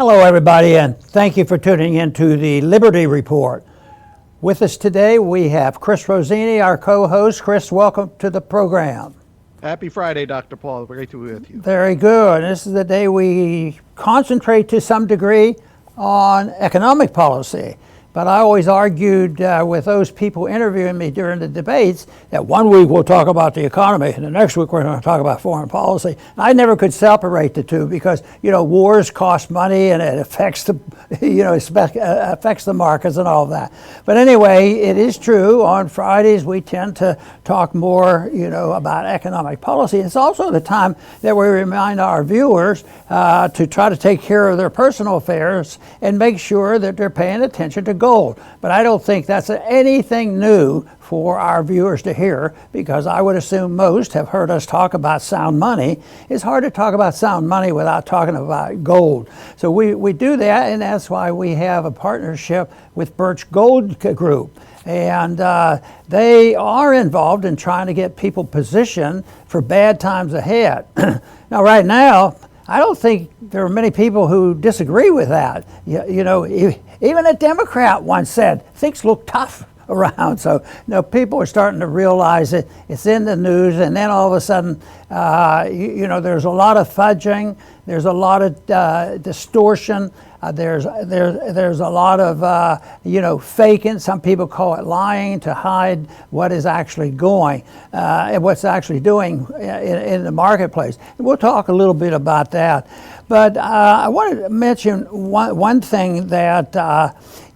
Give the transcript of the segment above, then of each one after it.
Hello everybody, and thank you for tuning in to the Liberty Report. With us today we have Chris Rossini, our co-host. Chris, welcome to the program. Happy Friday, Dr. Paul. Great to be with you. Very good. This is the day we concentrate to some degree on economic policy. But I always argued with those people interviewing me during the debates that one week we'll talk about the economy and the next week we're going to talk about foreign policy. And I never could separate the two because, wars cost money and it affects the, affects the markets and all of that. But anyway, it is true. On Fridays we tend to talk more, about economic policy. It's also the time that we remind our viewers to try to take care of their personal affairs and make sure that they're paying attention to gold. But I don't think that's anything new for our viewers to hear, because I would assume most have heard us talk about sound money. It's hard to talk about sound money without talking about gold. So we do that, and that's why we have a partnership with Birch Gold Group. And they are involved in trying to get people positioned for bad times ahead. Now, right now, I don't think there are many people who disagree with that. Even a Democrat once said, things look tough around. So, people are starting to realize it. It's in the news, and then all of a sudden, there's a lot of fudging. There's a lot of distortion. There's a lot of faking. Some people call it lying to hide what is actually going and what's actually doing in the marketplace. And we'll talk a little bit about that. But I wanted to mention one thing that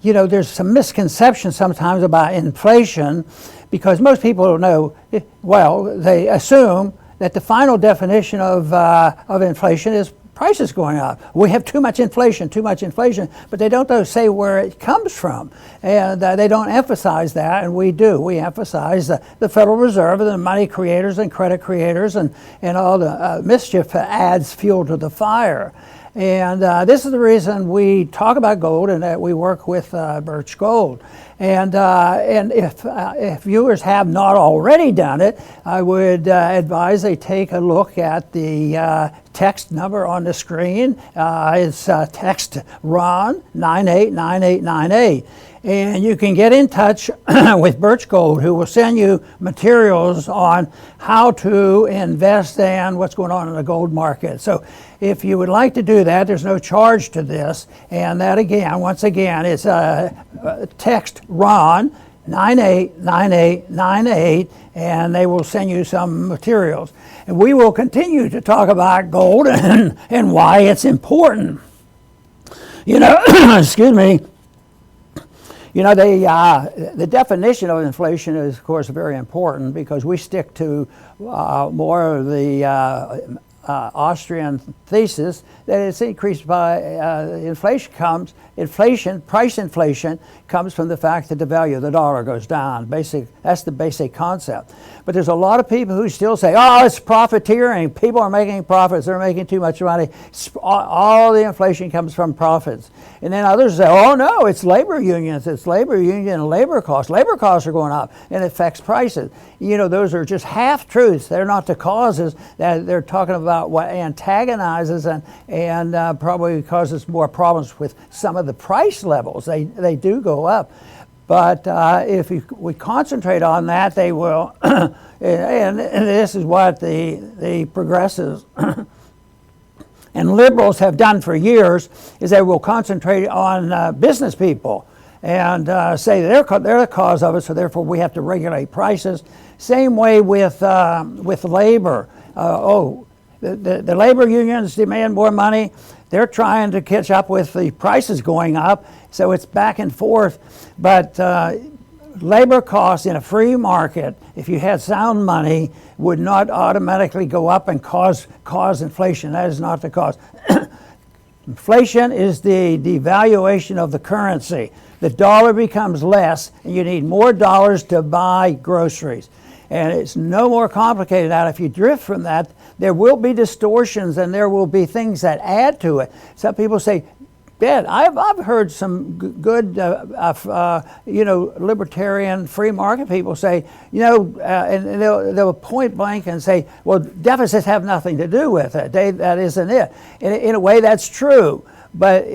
there's some misconceptions sometimes about inflation, because most people don't know. They assume that the final definition of inflation is prices going up. We have too much inflation, but they don't say where it comes from. And they don't emphasize that, and we do. We emphasize the Federal Reserve and the money creators and credit creators and all the mischief that adds fuel to the fire. And this is the reason we talk about gold and that we work with Birch Gold. And if viewers have not already done it, I would advise they take a look at the text number on the screen. It's text RON 989898. And you can get in touch with Birch Gold, who will send you materials on how to invest and what's going on in the gold market. So if you would like to do that, there's no charge to this. And that once again, it's text RON 989898, and they will send you some materials. And we will continue to talk about gold and why it's important. Excuse me. The definition of inflation is, of course, very important, because we stick to more of the Austrian thesis that it's increased by price inflation comes from the fact that the value of the dollar goes down. That's the basic concept. But there's a lot of people who still say, it's profiteering. People are making profits. They're making too much money. All the inflation comes from profits. And then others say, no, it's labor unions. It's labor union and labor costs. Labor costs are going up, and it affects prices. Those are just half-truths. They're not the causes. That they're talking about what antagonizes and probably causes more problems with some of the price levels. They do go up. But if we concentrate on that, they will. and this is what the progressives and liberals have done for years, is they will concentrate on business people and say they're the cause of it, so therefore we have to regulate prices. Same way with labor. The labor unions demand more money. They're trying to catch up with the prices going up, so it's back and forth. But labor costs in a free market, if you had sound money, would not automatically go up and cause inflation. That is not the cause. Inflation is the devaluation of the currency. The dollar becomes less, and you need more dollars to buy groceries. And it's no more complicated than that. If you drift from that, there will be distortions and there will be things that add to it. Some people say bet. I've heard some good, libertarian free market people say, and they'll point blank and say, well, deficits have nothing to do with it. That isn't it. In a way, that's true. But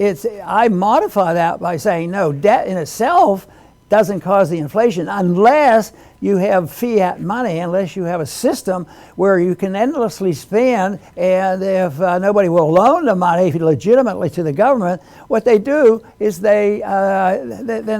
I modify that by saying, no, debt in itself doesn't cause the inflation unless you have fiat money, unless you have a system where you can endlessly spend, and if nobody will loan the money legitimately to the government, what they do is then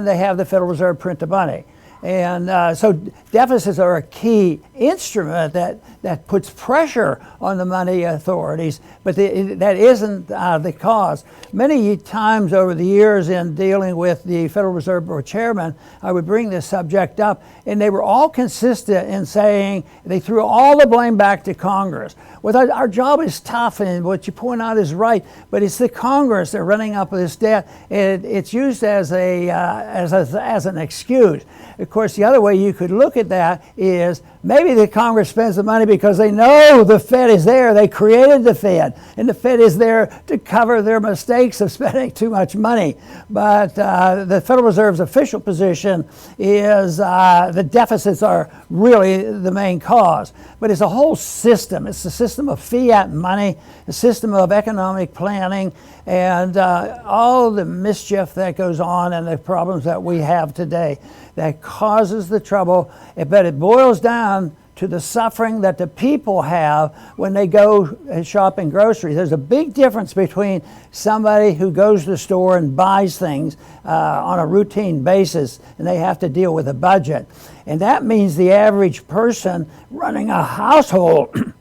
they have the Federal Reserve print the money. And so deficits are a key instrument that puts pressure on the money authorities, but that isn't the cause. Many times over the years in dealing with the Federal Reserve Board chairman, I would bring this subject up, and they were all consistent in saying they threw all the blame back to Congress. Well, our job is tough, and what you point out is right, but it's the Congress that are running up this debt, and it's used as an excuse. Of course, the other way you could look at that is maybe the Congress spends the money because they know the Fed is there. They created the Fed, and the Fed is there to cover their mistakes of spending too much money. But the Federal Reserve's official position is the deficits are really the main cause. But it's a whole system. It's a system of fiat money, a system of economic planning, and all the mischief that goes on and the problems that we have today that causes the trouble. But it boils down to the suffering that the people have when they go shopping groceries. There's a big difference between somebody who goes to the store and buys things on a routine basis, and they have to deal with a budget. And that means the average person running a household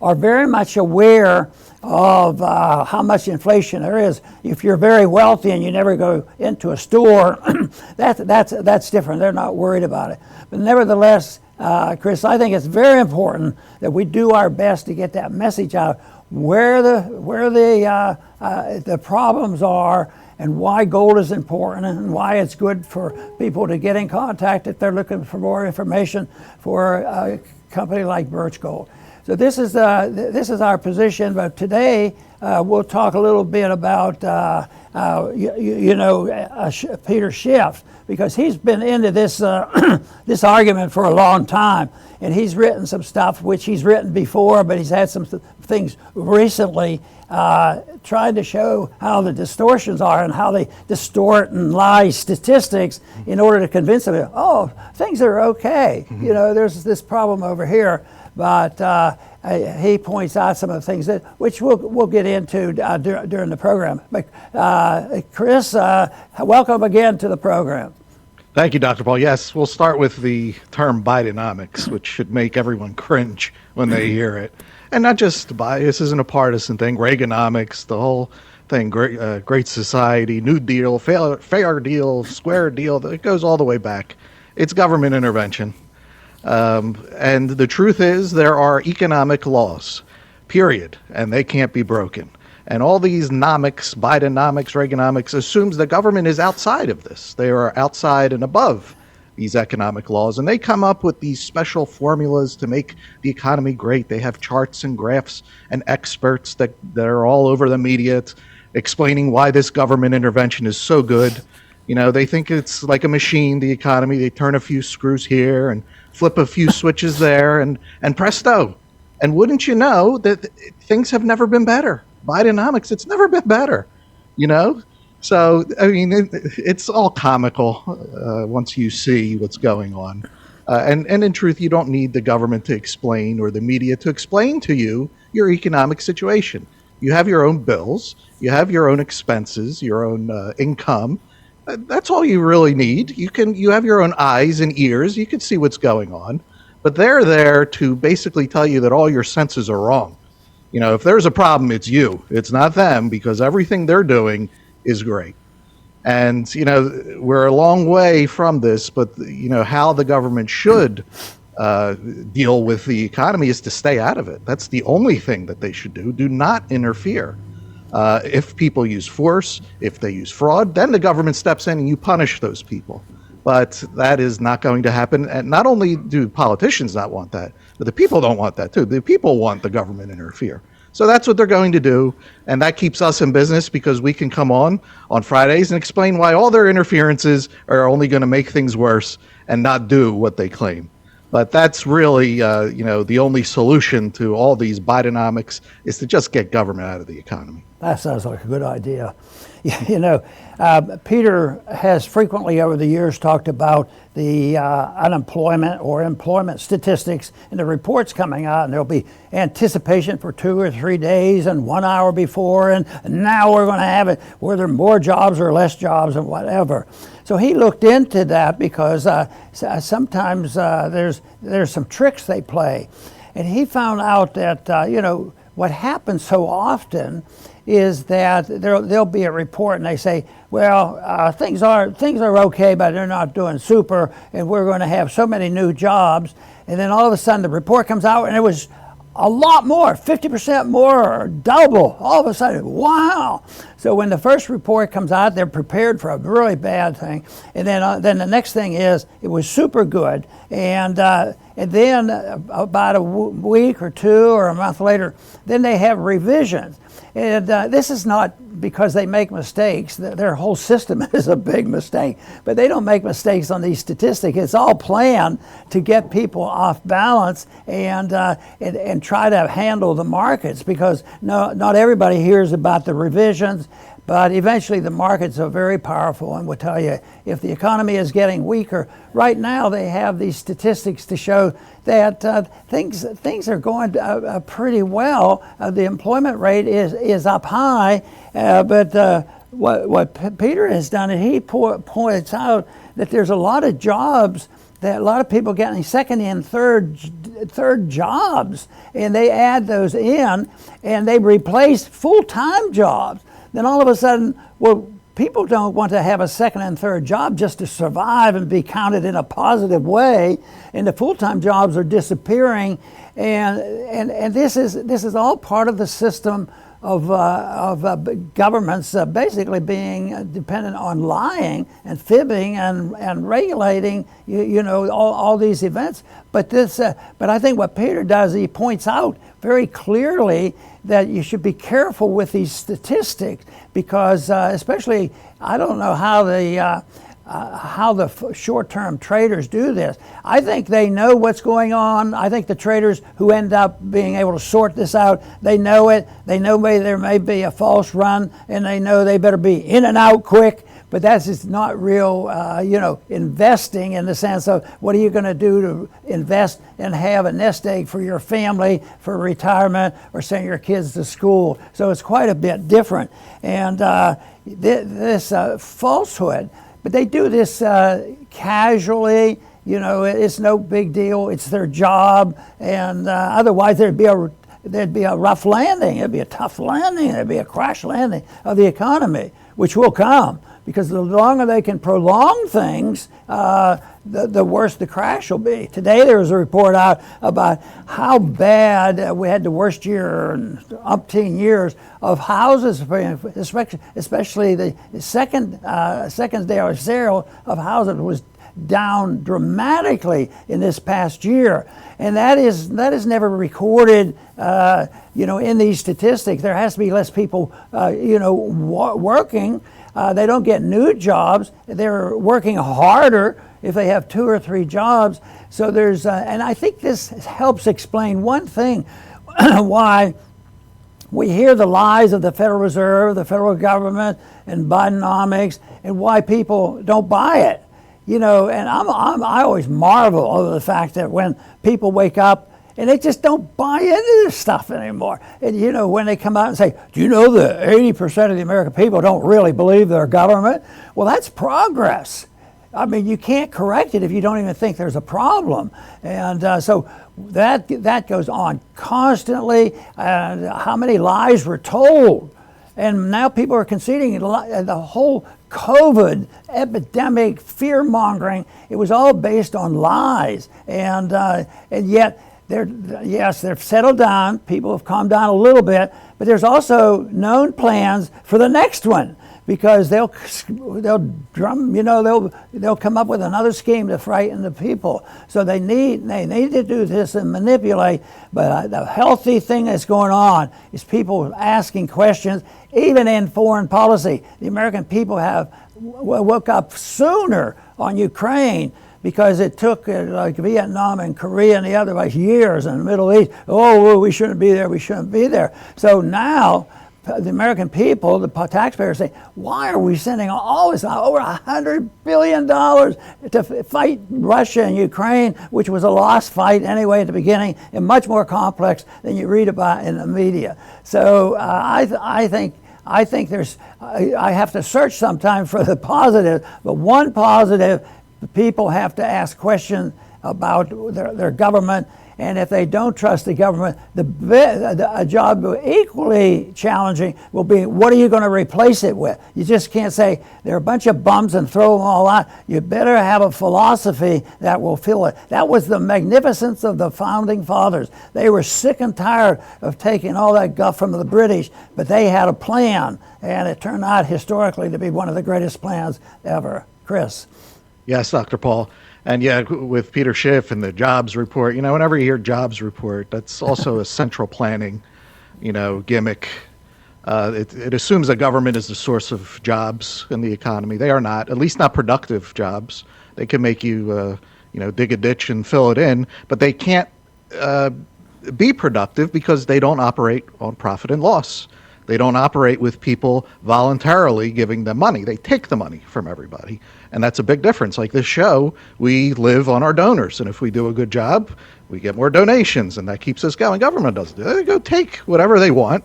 are very much aware of how much inflation there is. If you're very wealthy and you never go into a store, that's different. They're not worried about it. But nevertheless, Chris, I think it's very important that we do our best to get that message out where the problems are and why gold is important and why it's good for people to get in contact if they're looking for more information for a company like Birch Gold. So this is our position, but today we'll talk a little bit about Peter Schiff, because he's been into this this argument for a long time, and he's written some stuff which he's written before, but he's had some things recently trying to show how the distortions are and how they distort and lie statistics in order to convince them, oh, things are okay. Mm-hmm. There's this problem over here. But he points out some of the things which we'll get into during the program. But Chris, welcome again to the program. Thank you, Dr. Paul. Yes, we'll start with the term Bidenomics, which should make everyone cringe when they hear it. And not just this isn't a partisan thing. Reaganomics, the whole thing, Great Society, New Deal, fair deal, square deal, it goes all the way back. It's government intervention. And the truth is there are economic laws, period, and they can't be broken. And all these nomics, Bidenomics, Reaganomics, assumes the government is outside of this. They are outside and above these economic laws, and they come up with these special formulas to make the economy great. They have charts and graphs and experts that are all over the media explaining why this government intervention is so good. They think it's like a machine, the economy. They turn a few screws here and flip a few switches there, and presto. And wouldn't you know that things have never been better. Bidenomics, it's never been better, So, I mean, it's all comical once you see what's going on. And in truth, you don't need the government to explain or the media to explain to you your economic situation. You have your own bills. You have your own expenses, your own income. That's all you really need. You have your own eyes and ears. You can see what's going on. But they're there to basically tell you that all your senses are wrong. If there's a problem, it's you. It's not them, because everything they're doing is great. And, we're a long way from this, but, how the government should deal with the economy is to stay out of it. That's the only thing that they should do. Do not interfere. If people use force, if they use fraud, then the government steps in and you punish those people. But that is not going to happen. And not only do politicians not want that, but the people don't want that too. The people want the government to interfere. So that's what they're going to do, and that keeps us in business because we can come on Fridays and explain why all their interferences are only going to make things worse and not do what they claim. But that's really, the only solution to all these Bidenomics is to just get government out of the economy. That sounds like a good idea. Peter has frequently over the years talked about the unemployment or employment statistics and the reports coming out, and there'll be anticipation for 2 or 3 days and 1 hour before, and now we're going to have it where there are more jobs or less jobs and whatever. So he looked into that because sometimes there's some tricks they play, and he found out that what happens so often is that there'll be a report and they say, well, things are okay, but they're not doing super, and we're going to have so many new jobs. And then all of a sudden the report comes out and it was a lot more, 50% more, or double. All of a sudden, wow. So when the first report comes out, they're prepared for a really bad thing. And then the next thing is it was super good. And then about a week or two or a month later, then they have revisions. And this is not because they make mistakes. Their whole system is a big mistake. But they don't make mistakes on these statistics. It's all planned to get people off balance and try to handle the markets, because not everybody hears about the revisions. But eventually the markets are very powerful and will tell you if the economy is getting weaker. Right now they have these statistics to show that things are going pretty well. The employment rate is up high, but what Peter has done is he points out that there's a lot of jobs, that a lot of people getting second and third jobs, and they add those in and they replace full-time jobs. Then all of a sudden, people don't want to have a second and third job just to survive and be counted in a positive way, and the full-time jobs are disappearing, and this is all part of the system of governments basically being dependent on lying and fibbing and regulating all these events. But I think what Peter does, he points out very clearly that you should be careful with these statistics, because especially, I don't know how the short-term traders do this. I think they know what's going on. I think the traders who end up being able to sort this out, they know it. They know maybe there may be a false run, and they know they better be in and out quick. But that's just not real, investing in the sense of what are you going to do to invest and have a nest egg for your family, for retirement, or send your kids to school. So it's quite a bit different. And this falsehood, but they do this casually. It's no big deal. It's their job, and otherwise there'd be a rough landing. It'd be a tough landing. It'd be a crash landing of the economy, which will come. Because the longer they can prolong things, the worse the crash will be. Today there was a report out about how bad we had the worst year in umpteen years of houses, especially the secondary sale of houses was down dramatically in this past year, and that is never recorded. In these statistics, there has to be less people, working. They don't get new jobs. They're working harder if they have 2 or 3 jobs. So there's, and I think this helps explain one thing, why we hear the lies of the Federal Reserve, the federal government, and Bidenomics, and why people don't buy it. And I always marvel over the fact that when people wake up and they just don't buy into this stuff anymore. And when they come out and say, do you know that 80% of the American people don't really believe their government? Well, that's progress. I mean, you can't correct it if you don't even think there's a problem. And so that goes on constantly. And how many lies were told? And now people are conceding the whole COVID epidemic, fear-mongering, it was all based on lies. And yet, they've settled down. People have calmed down a little bit, but there's also known plans for the next one, because they'll drum, they'll come up with another scheme to frighten the people. So they need to do this and manipulate. But the healthy thing that's going on is people asking questions, even in foreign policy. The American people have woke up sooner on Ukraine, because it took like Vietnam and Korea and the other years in the Middle East. Oh, we shouldn't be there, we shouldn't be there. So now the American people, the taxpayers, say, why are we sending all this, over $100 billion to fight Russia and Ukraine, which was a lost fight anyway at the beginning, and much more complex than you read about in the media. So I think I have to search sometime for the positive, but one positive, people have to ask questions about their government, and if they don't trust the government, a job equally challenging will be, what are you going to replace it with? You just can't say they're a bunch of bums and throw them all out. You better have a philosophy that will fill it. That was the magnificence of the founding fathers. They were sick and tired of taking all that guff from the British, but they had a plan, and it turned out historically to be one of the greatest plans ever. Chris. Yes, Dr. Paul. And yeah, with Peter Schiff and the jobs report, whenever you hear jobs report, that's also a central planning, gimmick. It assumes that government is the source of jobs in the economy. They are not, at least not productive jobs. They can make you, dig a ditch and fill it in, but they can't be productive because they don't operate on profit and loss. They don't operate with people voluntarily giving them money. They take the money from everybody. And that's a big difference. Like this show, we live on our donors. And if we do a good job, we get more donations, and that keeps us going. Government doesn't do that. They go take whatever they want.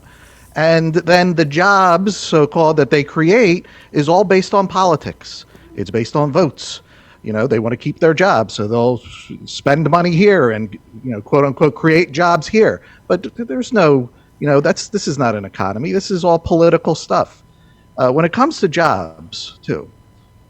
And then the jobs, so-called, that they create is all based on politics. It's based on votes. They want to keep their jobs, so they'll spend money here and, quote unquote, create jobs here. But there's no, this is not an economy. This is all political stuff. When it comes to jobs, too,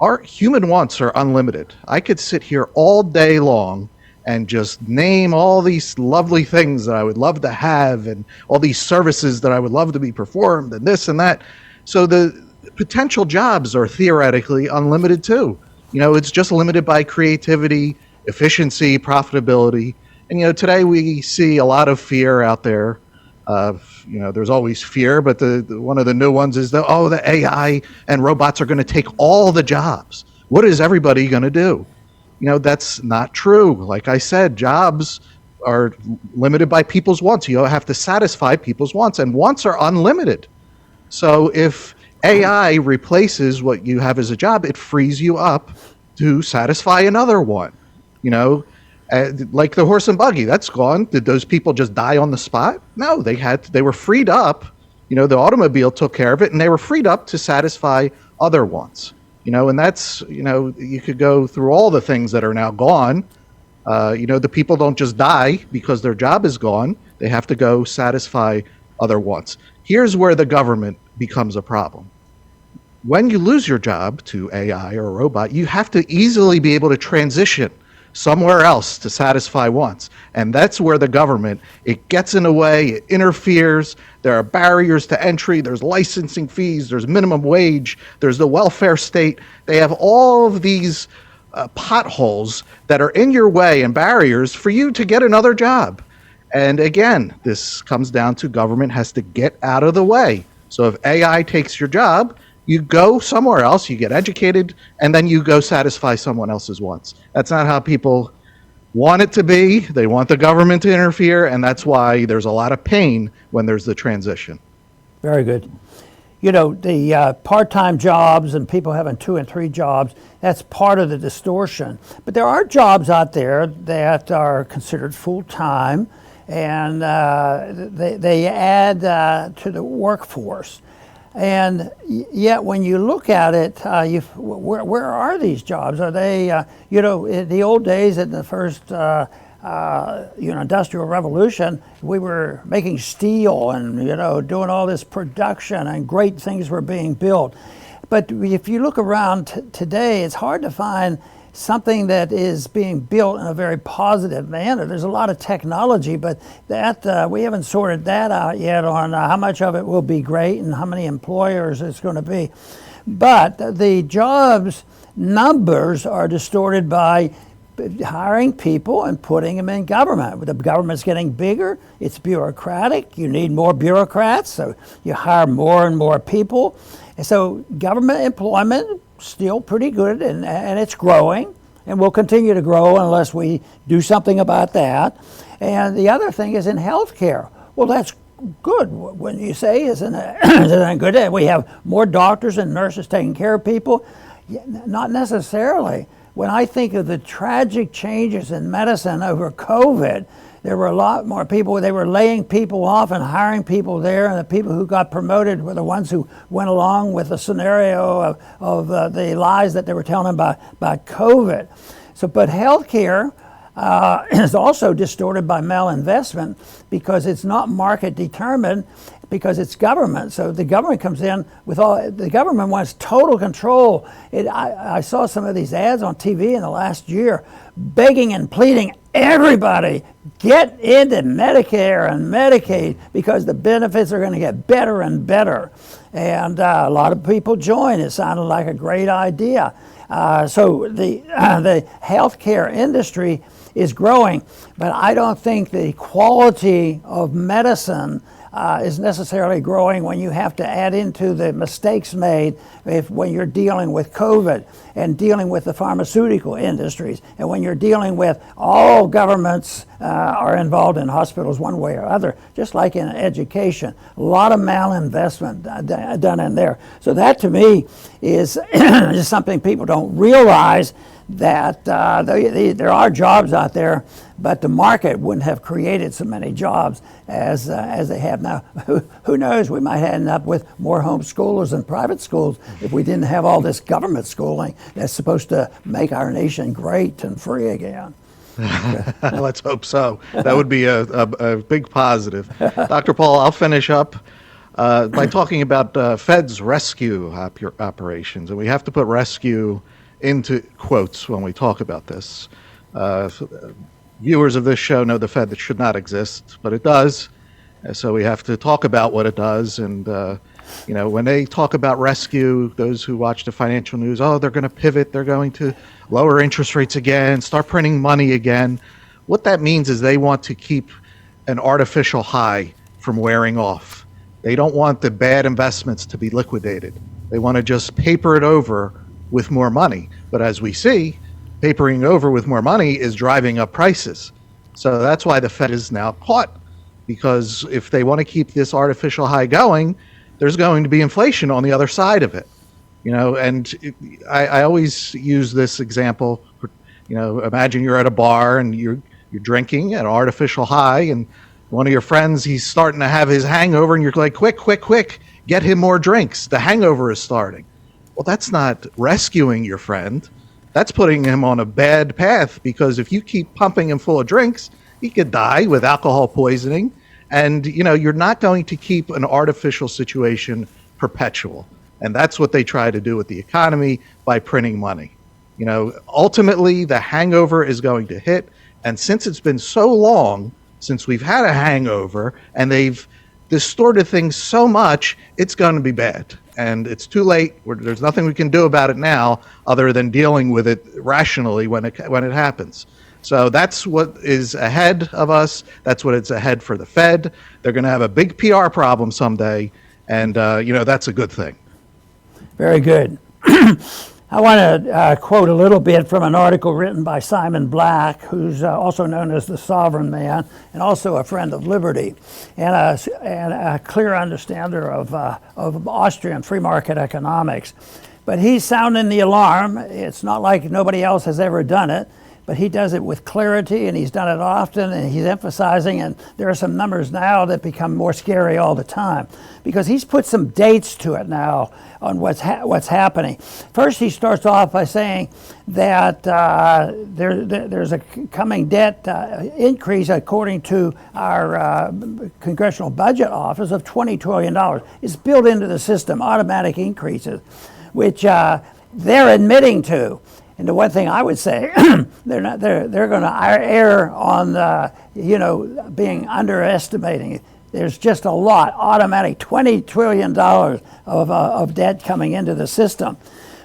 our human wants are unlimited. I could sit here all day long and just name all these lovely things that I would love to have and all these services that I would love to be performed and this and that. So the potential jobs are theoretically unlimited, too. It's just limited by creativity, efficiency, profitability. And, today we see a lot of fear out there. There's always fear, but one of the new ones is the AI and robots are going to take all the jobs. What is everybody going to do? That's not true. Like I said, jobs are limited by people's wants. You have to satisfy people's wants, and wants are unlimited. So if AI replaces what you have as a job, it frees you up to satisfy another one. Like the horse and buggy, that's gone. Did those people just die on the spot? No, they were freed up. The automobile took care of it, and they were freed up to satisfy other wants. And that's, you could go through all the things that are now gone. The people don't just die because their job is gone. They have to go satisfy other wants. Here's where the government becomes a problem. When you lose your job to AI or a robot, you have to easily be able to transition somewhere else to satisfy wants. And that's where the government, it gets in the way, it interferes, there are barriers to entry, there's licensing fees, there's minimum wage, there's the welfare state. They have all of these potholes that are in your way and barriers for you to get another job. And again, this comes down to government has to get out of the way. So if AI takes your job, you go somewhere else, you get educated, and then you go satisfy someone else's wants. That's not how people want it to be. They want the government to interfere, and that's why there's a lot of pain when there's the transition. Very good. The part-time jobs and people having 2 and 3 jobs, that's part of the distortion. But there are jobs out there that are considered full-time, and they add to the workforce. And yet, when you look at it, where are these jobs? Are they, in the old days, in the first, industrial revolution, we were making steel and, doing all this production, and great things were being built. But if you look around today, it's hard to find something that is being built in a very positive manner. There's a lot of technology, but that we haven't sorted that out yet on how much of it will be great and how many employers it's going to be. But the jobs numbers are distorted by hiring people and putting them in government. The government's getting bigger, it's bureaucratic, you need more bureaucrats, so you hire more and more people. And so government employment still pretty good, and it's growing, and will continue to grow unless we do something about that. And the other thing is in healthcare. Well, that's good. When you say, isn't it good that we have more doctors and nurses taking care of people? Yeah, not necessarily. When I think of the tragic changes in medicine over COVID, there were a lot more people. They were laying people off and hiring people there, and the people who got promoted were the ones who went along with the scenario of the lies that they were telling about COVID. So, but healthcare is also distorted by malinvestment because it's not market determined, because it's government. So the government comes in with the government wants total control. I saw some of these ads on TV in the last year begging and pleading everybody get into Medicare and Medicaid because the benefits are going to get better and better. And a lot of people joined. It sounded like a great idea. So the healthcare industry is growing, but I don't think the quality of medicine is necessarily growing when you have to add into the mistakes made when you're dealing with COVID and dealing with the pharmaceutical industries, and when you're dealing with all governments are involved in hospitals one way or other, just like in education. A lot of malinvestment done in there. So that to me is just something people don't realize, that there are jobs out there, but the market wouldn't have created so many jobs as they have now. Who knows? We might end up with more homeschoolers than private schools if we didn't have all this government schooling that's supposed to make our nation great and free again. Let's hope so. That would be a big positive. Dr. Paul, I'll finish up by talking about Fed's rescue operations, and we have to put rescue into quotes when we talk about this. Viewers of this show know the Fed that should not exist, but it does. So we have to talk about what it does. And, when they talk about rescue, those who watch the financial news, they're going to pivot. They're going to lower interest rates again, start printing money again. What that means is they want to keep an artificial high from wearing off. They don't want the bad investments to be liquidated. They want to just paper it over with more money. But as we see, papering over with more money is driving up prices. So that's why the Fed is now caught, because if they want to keep this artificial high going, there's going to be inflation on the other side of it. I always use this example. Imagine you're at a bar and you're drinking at an artificial high, and one of your friends, he's starting to have his hangover, and you're like, quick, get him more drinks. The hangover is starting. Well, that's not rescuing your friend. That's putting him on a bad path, because if you keep pumping him full of drinks, he could die with alcohol poisoning. And, you're not going to keep an artificial situation perpetual. And that's what they try to do with the economy by printing money. Ultimately, the hangover is going to hit. And since it's been so long since we've had a hangover and they've distorted things so much, it's going to be bad. And it's too late. There's nothing we can do about it now other than dealing with it rationally when it happens. So that's what is ahead of us. That's what it's ahead for the Fed. They're going to have a big PR problem someday, and that's a good thing. Very good. I want to quote a little bit from an article written by Simon Black, who's also known as the Sovereign Man, and also a friend of liberty, and a clear understander of Austrian free market economics. But he's sounding the alarm. It's not like nobody else has ever done it, but he does it with clarity, and he's done it often, and he's emphasizing, and there are some numbers now that become more scary all the time, because he's put some dates to it now on what's happening. First, he starts off by saying that there's a coming debt increase, according to our Congressional Budget Office, of $20 trillion. It's built into the system, automatic increases, which they're admitting to. And the one thing I would say, they're going to err on being underestimating. there's just a lot, automatic $20 trillion of debt coming into the system.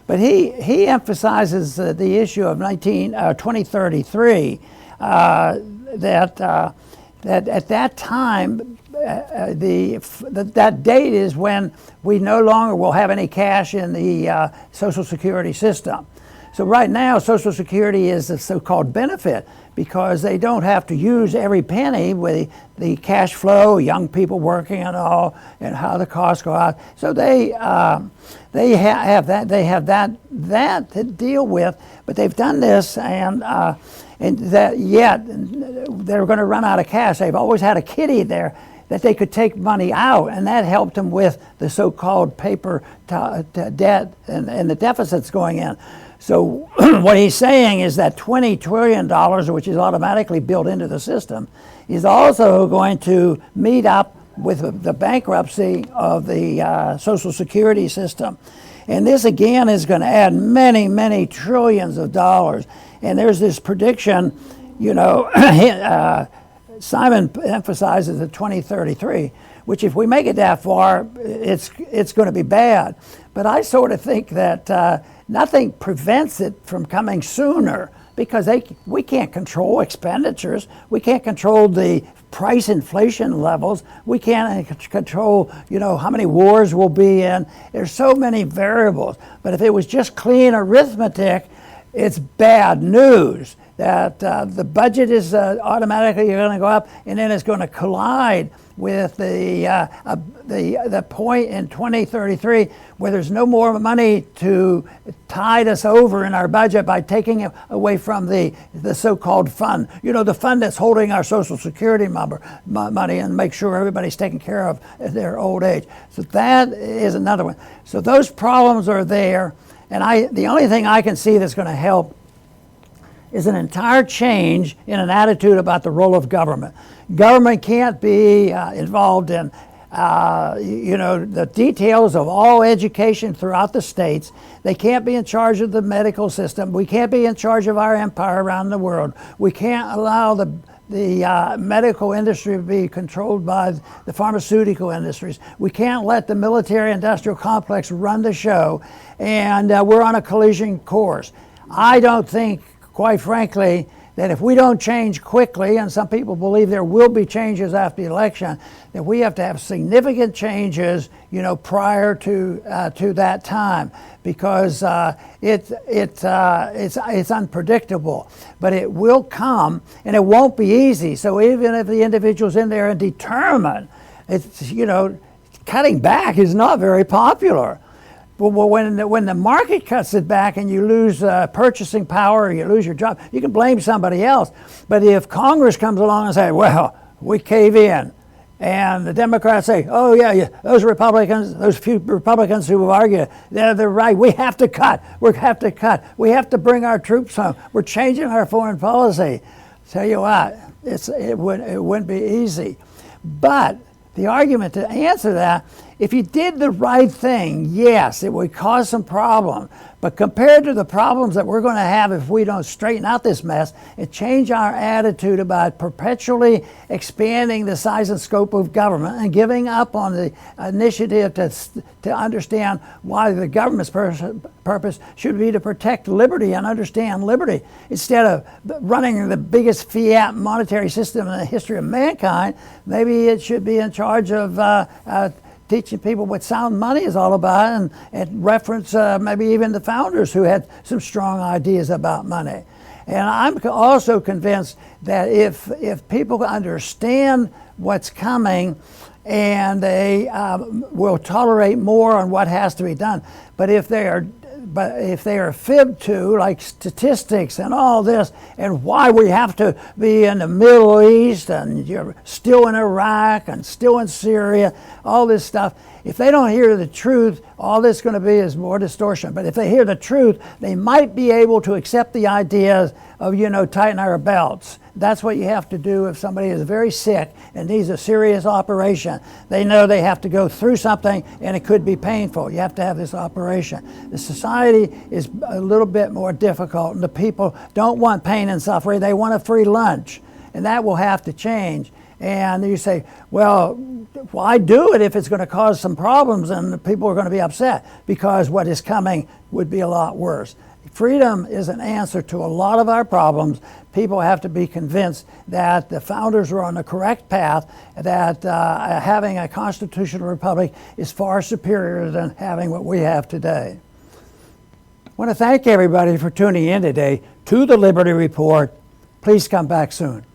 But he emphasizes the issue of 2033, that at that time, that date is when we no longer will have any cash in the Social Security system. So right now, Social Security is a so-called benefit because they don't have to use every penny with the cash flow, young people working and all, and how the costs go out. So they have that to deal with, but they've done this and that yet they're going to run out of cash. They've always had a kitty there that they could take money out, and that helped them with the so-called paper debt and the deficits going in. So what he's saying is that $20 trillion, which is automatically built into the system, is also going to meet up with the bankruptcy of the Social Security system. And this again is going to add many, many trillions of dollars. And there's this prediction, Simon emphasizes the 2033, which if we make it that far, it's going to be bad. But I sort of think that nothing prevents it from coming sooner because we can't control expenditures. We can't control the price inflation levels. We can't control, how many wars we'll be in. There's so many variables. But if it was just clean arithmetic, it's bad news that the budget is automatically going to go up, and then it's going to collide with the point in 2033 where there's no more money to tide us over in our budget by taking it away from the so-called fund. The fund that's holding our Social Security money and make sure everybody's taken care of at their old age. So that is another one. So those problems are there, and the only thing I can see that's going to help is an entire change in an attitude about the role of government. Government can't be involved in the details of all education throughout the states. They can't be in charge of the medical system. We can't be in charge of our empire around the world. We can't allow the medical industry to be controlled by the pharmaceutical industries. We can't let the military-industrial complex run the show, and we're on a collision course. I don't think, quite frankly, that if we don't change quickly, and some people believe there will be changes after the election, that we have to have significant changes, prior to that time, because it's unpredictable. But it will come, and it won't be easy. So even if the individual's in there and determined, it's cutting back is not very popular. Well, when the market cuts it back and you lose purchasing power or you lose your job, you can blame somebody else. But if Congress comes along and say, well, we cave in, and the Democrats say, oh, yeah, those Republicans, those few Republicans who will argue, they're right, we have to cut, we have to bring our troops home, we're changing our foreign policy. Tell you what, it wouldn't be easy. But the argument to answer that, if you did the right thing, yes, it would cause some problems. But compared to the problems that we're going to have if we don't straighten out this mess and change our attitude about perpetually expanding the size and scope of government and giving up on the initiative to understand why the government's purpose should be to protect liberty and understand liberty, instead of running the biggest fiat monetary system in the history of mankind, maybe it should be in charge of teaching people what sound money is all about, and reference maybe even the founders who had some strong ideas about money. And I'm also convinced that if people understand what's coming, and they will tolerate more on what has to be done. But if they are fibbed to, like statistics and all this, and why we have to be in the Middle East, and you're still in Iraq, and still in Syria, all this stuff, if they don't hear the truth, all this is going to be is more distortion. But if they hear the truth, they might be able to accept the ideas of, tighten our belts. That's what you have to do if somebody is very sick and needs a serious operation. They know they have to go through something, and it could be painful. You have to have this operation. The society is a little bit more difficult, and the people don't want pain and suffering. They want a free lunch, and that will have to change. And you say, well, why do it if it's going to cause some problems and people are going to be upset? Because what is coming would be a lot worse. Freedom is an answer to a lot of our problems. People have to be convinced that the founders were on the correct path, that having a constitutional republic is far superior than having what we have today. I want to thank everybody for tuning in today to the Liberty Report. Please come back soon.